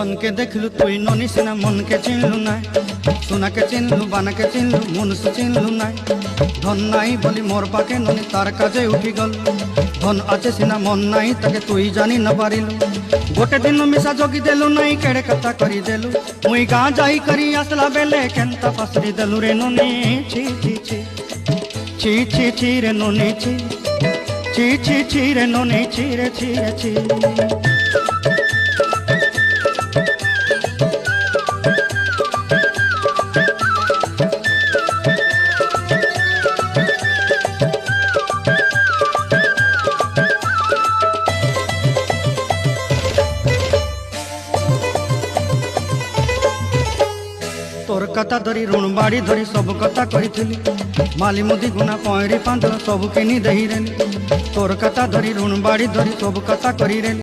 धन के देखलु तुई ननी सिना मन के चिन्हलु ना सोना के चिन्हलु बाना के चिन्हलु मनुष्य चिन्हलु ना धन नाई बोली मोर पाके ननी तार काजे उठी गल धन आचे सिना मन नाई ताके तुई जानी न पारिलु गोटे दिन मिसा जोगी देलु नाई केड़े कथा करी देलु मुई गाँ जाई करी आसला बेले केंता पासरी देलु रे ननी छी छी छी छी छी छी रे ननी छी छी छी छी रे ननी छी रे छी रे छी। तोर कथा धरी ऋण बाड़ी धरी सब कथा करी माली मुदी गुना पहरी पांद सब किनी दही रे तोर कथा धरी ऋण बाड़ी धरी सब कथा करी रे।